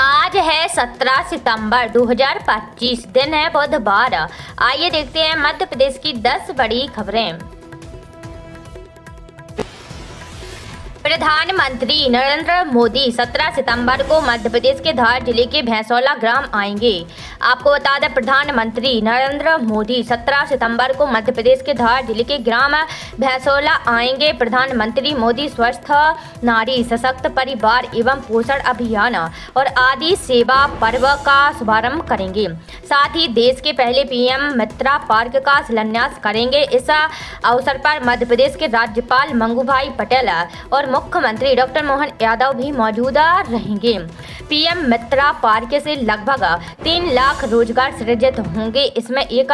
आज है 17 सितंबर 2025, दिन है बुधवार। आइए देखते हैं मध्य प्रदेश की 10 बड़ी खबरें। प्रधानमंत्री नरेंद्र मोदी 17 सितंबर को मध्य प्रदेश के धार जिले के भैंसौला ग्राम आएंगे। आपको बता दें, प्रधानमंत्री नरेंद्र मोदी 17 सितंबर को मध्य प्रदेश के धार जिले के ग्राम भैंसौला आएंगे। प्रधानमंत्री मोदी स्वस्थ नारी सशक्त परिवार एवं पोषण अभियान और आदि सेवा पर्व का शुभारंभ करेंगे। साथ ही देश के पहले पीएम मित्रा पार्क का शिलान्यास करेंगे। इस अवसर पर मध्य प्रदेश के राज्यपाल मंगूभाई पटेल और मुख्यमंत्री डॉक्टर मोहन यादव भी मौजूद रहेंगे। पीएम मित्रा पार्क से लगभग 3 लाख रोजगार सृजित होंगे। इसमें 1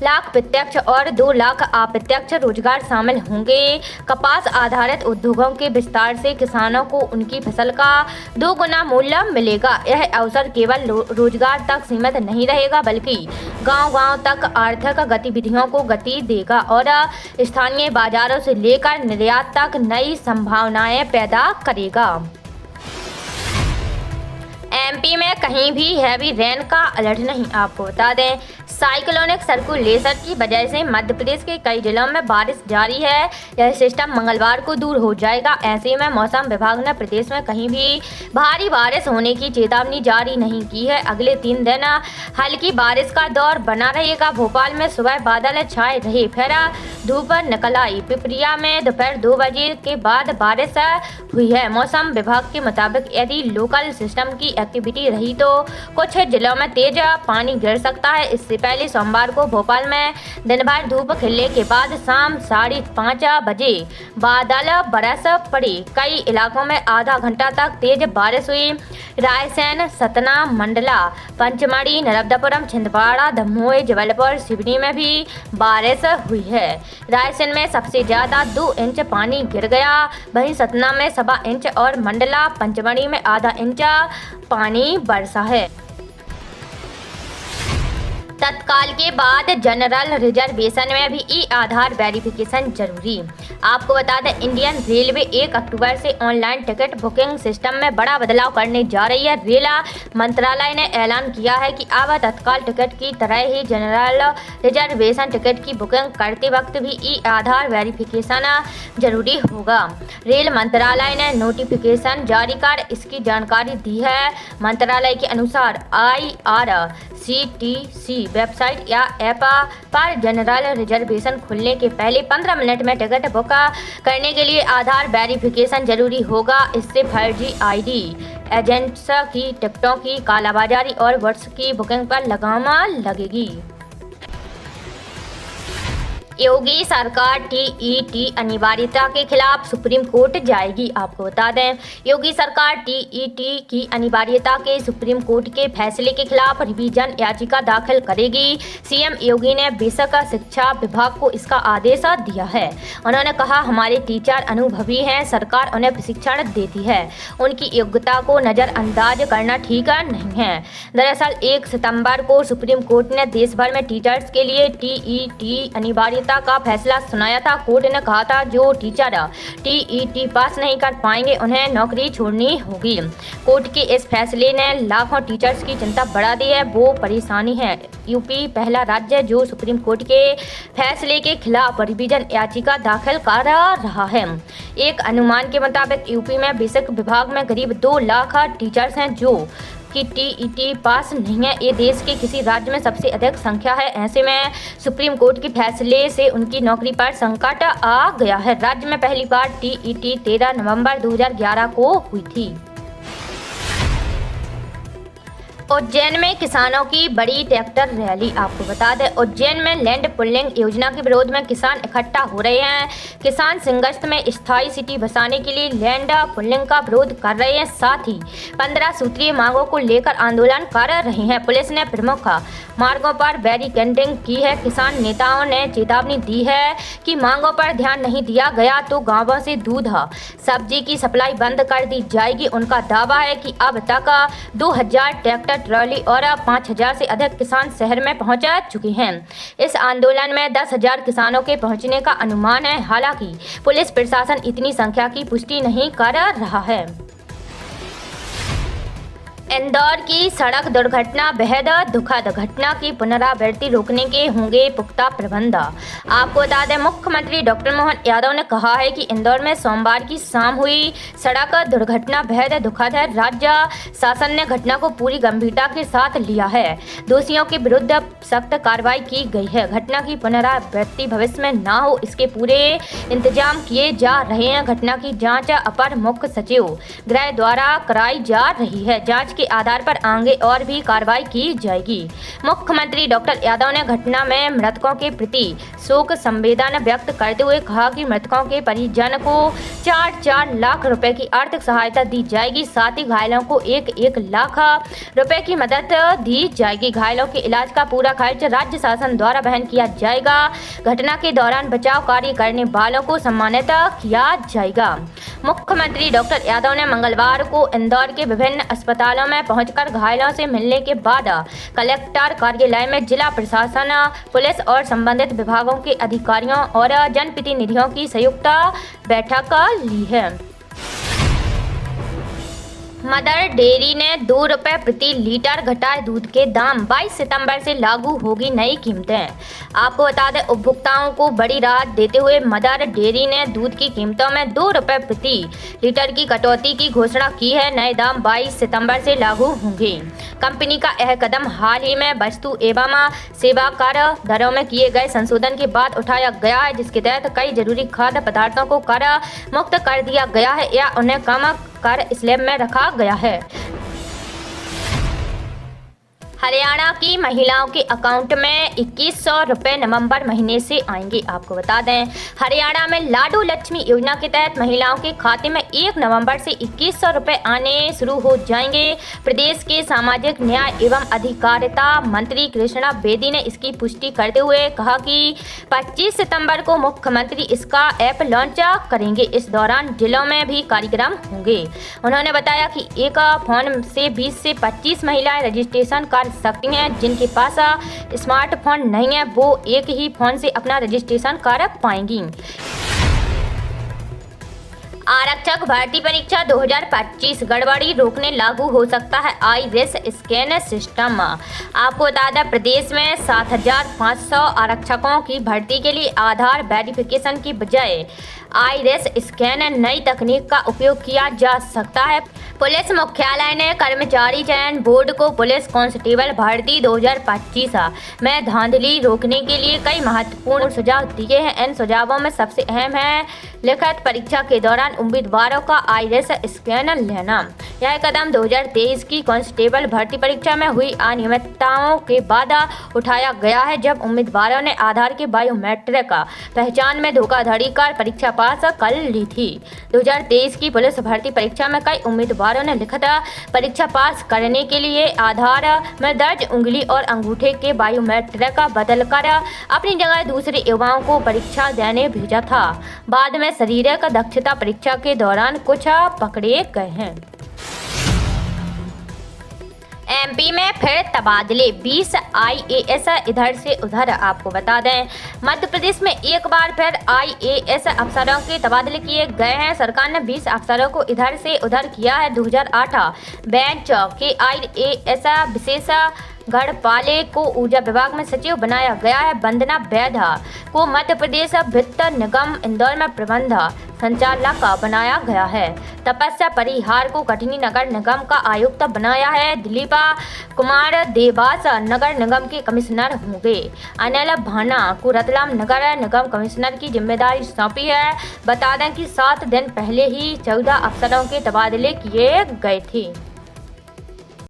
लाख प्रत्यक्ष और 2 लाख अप्रत्यक्ष रोजगार शामिल होंगे। कपास आधारित उद्योगों के विस्तार से किसानों को उनकी फसल का 2 गुना मूल्य मिलेगा। यह अवसर केवल रोजगार तक सीमित नहीं रहेगा, बल्कि गांव-गांव तक आर्थिक गतिविधियों को गति देगा और स्थानीय बाजारों से लेकर निर्यात तक नई संभावनाएं पैदा करेगा। एमपी में कहीं भी हैवी रेन का अलर्ट नहीं। आपको बता दें, साइक्लोनिक सर्कुलेशन की वजह से मध्य प्रदेश के कई जिलों में बारिश जारी है। यह सिस्टम मंगलवार को दूर हो जाएगा। ऐसे में मौसम विभाग ने प्रदेश में कहीं भी भारी बारिश होने की चेतावनी जारी नहीं की है। अगले 3 दिन हल्की बारिश का दौर बना रहेगा। भोपाल में सुबह बादल छाए रहे, फिर धूप निकल आई। पिपरिया में दोपहर 2 बजे के बाद बारिश हुई है। मौसम विभाग के मुताबिक यदि लोकल सिस्टम की एक्टिविटी रही तो कुछ जिलों में तेज पानी गिर सकता है। इससे पहले सोमवार को भोपाल में दिन भर धूप खिलने के बाद शाम 5:30 बजे बादल बरस पड़े। कई इलाकों में आधा घंटा तक तेज बारिश हुई। रायसेन, सतना, मंडला, पंचमढ़ी, नर्मदापुरम, छिंदवाड़ा, दमोह, जबलपुर, सिवनी में भी बारिश हुई है। रायसेन में सबसे ज्यादा 2 इंच पानी गिर गया। वहीं सतना में 1.25 इंच और मंडला, पंचमढ़ी में आधा इंच पानी बरसा है। तत्काल के बाद जनरल रिजर्वेशन में भी ई-आधार वेरिफिकेशन जरूरी। आपको बता दें, इंडियन रेलवे 1 अक्टूबर से ऑनलाइन टिकट बुकिंग सिस्टम में बड़ा बदलाव करने जा रही है। रेल मंत्रालय ने ऐलान किया है कि अब तत्काल टिकट की तरह ही जनरल रिजर्वेशन टिकट की बुकिंग करते वक्त भी ई-आधार वेरिफिकेशन जरूरी होगा। रेल मंत्रालय ने नोटिफिकेशन जारी कर इसकी जानकारी दी है। मंत्रालय के अनुसार IRCTC वेबसाइट या ऐप पर जनरल रिजर्वेशन खुलने के पहले 15 मिनट में टिकट बुक करने के लिए आधार वेरिफिकेशन जरूरी होगा। इससे फर्जी आईडी एजेंट्स की टिकटों की कालाबाजारी और बस की बुकिंग पर लगाम लगेगी। योगी सरकार टीईटी अनिवार्यता के खिलाफ सुप्रीम कोर्ट जाएगी। आपको बता दें, योगी सरकार टीईटी की अनिवार्यता के सुप्रीम कोर्ट के फैसले के खिलाफ रिवीजन याचिका दाखिल करेगी। सीएम योगी ने बेशक शिक्षा विभाग को इसका आदेश दिया है। उन्होंने कहा, हमारे टीचर अनुभवी हैं, सरकार उन्हें प्रशिक्षण देती है, उनकी योग्यता को नज़रअंदाज करना ठीक नहीं है। दरअसल 1 सितंबर को सुप्रीम कोर्ट ने देश भर में टीचर्स के लिए टीईटी अनिवार्यता का फैसला सुनाया था। कोर्ट ने कहा था, जो टीचर टीईटी पास नहीं कर पाएंगे उन्हें नौकरी छोड़नी होगी। कोर्ट के इस फैसले ने लाखों टीचर्स की चिंता बढ़ा दी है। वो परेशानी है। यूपी पहला राज्य जो सुप्रीम कोर्ट के फैसले के खिलाफ रिवीजन याचिका दाखिल कर रहा है। एक अनुमान के मुताबिक यूपी में बेसिक विभाग में करीब 2 लाख टीचर्स हैं जो कि टीईटी पास नहीं है। ये देश के किसी राज्य में सबसे अधिक संख्या है। ऐसे में सुप्रीम कोर्ट के फैसले से उनकी नौकरी पर संकट आ गया है। राज्य में पहली बार टीईटी 13 नवंबर 2011 को हुई थी। उज्जैन में किसानों की बड़ी ट्रैक्टर रैली। आपको बता दें, उज्जैन में लैंड पुलिंग योजना के विरोध में किसान इकट्ठा हो रहे हैं। किसान सिंगस्त में स्थायी सिटी बसाने के लिए लैंड पुलिंग का विरोध कर रहे हैं। साथ ही 15 सूत्रीय मांगों को लेकर आंदोलन कर रहे हैं। पुलिस ने प्रमुख मार्गों पर बैरिकेडिंग की है। किसान नेताओं ने चेतावनी दी है कि मांगों पर ध्यान नहीं दिया गया तो गाँवों से दूध सब्जी की सप्लाई बंद कर दी जाएगी। उनका दावा है कि अब तक 2000 ट्रैक्टर ट्रॉली और 5000 से अधिक किसान शहर में पहुंच चुके हैं। इस आंदोलन में 10,000 किसानों के पहुंचने का अनुमान है। हालांकि पुलिस प्रशासन इतनी संख्या की पुष्टि नहीं कर रहा है। इंदौर की सड़क दुर्घटना बेहद दुखद घटना की पुनरावृत्ति रोकने के होंगे पुख्ता प्रबंध। आपको बता दें, मुख्यमंत्री डॉक्टर मोहन यादव ने कहा है कि इंदौर में सोमवार की शाम हुई सड़क दुर्घटना बेहद दुखद है। राज्य शासन ने घटना को पूरी गंभीरता के साथ लिया है। दोषियों के विरुद्ध सख्त कार्रवाई की गई है। घटना की पुनरावृत्ति भविष्य में न हो, इसके पूरे इंतजाम किए जा रहे हैं। घटना की जाँच अपर मुख्य सचिव गृह द्वारा कराई जा रही है। जाँच के आधार पर आगे और भी कार्रवाई की जाएगी। मुख्यमंत्री डॉक्टर यादव ने घटना में मृतकों के प्रति शोक संवेदना व्यक्त करते हुए कहा कि मृतकों के परिजन को 4-4 लाख रुपए की आर्थिक सहायता दी जाएगी। साथ ही घायलों को 1-1 लाख रुपए की मदद दी जाएगी। घायलों के इलाज का पूरा खर्च राज्य शासन द्वारा वहन किया जाएगा। घटना के दौरान बचाव कार्य करने वालों को सम्मानित किया जाएगा। मुख्यमंत्री डॉक्टर यादव ने मंगलवार को इंदौर के विभिन्न अस्पतालों में पहुंचकर घायलों से मिलने के बाद कलेक्टर कार्यालय में जिला प्रशासन, पुलिस और संबंधित विभागों के अधिकारियों और जनप्रतिनिधियों की संयुक्त बैठक ली है। मदर डेयरी ने 2 रुपये प्रति लीटर घटाए दूध के दाम। 22 सितंबर से लागू होगी नई कीमतें। आपको बता दें, उपभोक्ताओं को बड़ी राहत देते हुए मदर डेयरी ने दूध की कीमतों में 2 रुपये प्रति लीटर की कटौती की घोषणा की है। नए दाम 22 सितंबर से लागू होंगे। कंपनी का यह कदम हाल ही में वस्तु एवं सेवा कर दरों में किए गए संशोधन के बाद उठाया गया है, जिसके तहत कई जरूरी खाद्य पदार्थों को कर मुक्त कर दिया गया है या उन्हें कम कर स्लैब में रखा गया है। हरियाणा की महिलाओं के अकाउंट में 2100 रुपये नवंबर महीने से आएंगे। आपको बता दें, हरियाणा में लाडू लक्ष्मी योजना के तहत महिलाओं के खाते में 1 नवंबर से 2100 रुपये आने शुरू हो जाएंगे। प्रदेश के सामाजिक न्याय एवं अधिकारिता मंत्री कृष्णा बेदी ने इसकी पुष्टि करते हुए कहा कि 25 सितंबर को मुख्यमंत्री इसका ऐप लॉन्च करेंगे। इस दौरान जिलों में भी कार्यक्रम होंगे। उन्होंने बताया कि एक फोन से 20 से 25 महिलाएं रजिस्ट्रेशन कर सकती हैं। जिनके पास स्मार्टफोन नहीं है वो एक ही फोन से अपना रजिस्ट्रेशन कर पाएंगी। आरक्षक भर्ती परीक्षा 2025 गड़बड़ी रोकने लागू हो सकता है आईरिस स्कैन सिस्टम। आपको बता दें, प्रदेश में 7,500 आरक्षकों की भर्ती के लिए आधार वेरिफिकेशन की बजाय आईरिस स्कैन नई तकनीक का उपयोग किया जा सकता है। पुलिस मुख्यालय ने कर्मचारी चयन बोर्ड को पुलिस कांस्टेबल भर्ती 2025 में धांधली रोकने के लिए कई महत्वपूर्ण सुझाव दिए हैं। इन सुझावों में सबसे अहम है लिखित परीक्षा के दौरान उम्मीदवारों का आईरिस स्कैन लेना। यह कदम 2023 की कांस्टेबल भर्ती परीक्षा में हुई अनियमितताओं के बाद उठाया गया है, जब उम्मीदवारों ने आधार के बायोमेट्रिक पहचान में धोखाधड़ी कर परीक्षा पास कर ली थी। 2023 की पुलिस भर्ती परीक्षा में कई उम्मीदवारों ने लिखित परीक्षा पास करने के लिए आधार में दर्ज उंगली और अंगूठे के बायोमेट्रिक बदलकर अपनी जगह दूसरे युवाओं को परीक्षा देने भेजा था। बाद में शारीरिक दक्षता परीक्षा के दौरान कुछ पकड़े गए हैं। एमपी में फिर तबादले, 20 आईएएस इधर से उधर। आपको बता दें, मध्य प्रदेश में एक बार फिर आईएएस अफसरों के तबादले किए गए हैं। सरकार ने 20 अफसरों को इधर से उधर किया है। 2008 बैच के आईएएस विशेष गढ़पाले को ऊर्जा विभाग में सचिव बनाया गया है। वंदना वैद को मध्य प्रदेश वित्त निगम इंदौर में प्रबंध संचालक बनाया गया है। तपस्या परिहार को कटनी नगर निगम का आयुक्त बनाया है। दिलीप कुमार देवास नगर निगम के कमिश्नर होंगे। अनिल भाना को रतलाम नगर निगम कमिश्नर की जिम्मेदारी सौंपी है। बता दें कि 7 दिन पहले ही 14 अफसरों के तबादले किए गए थे।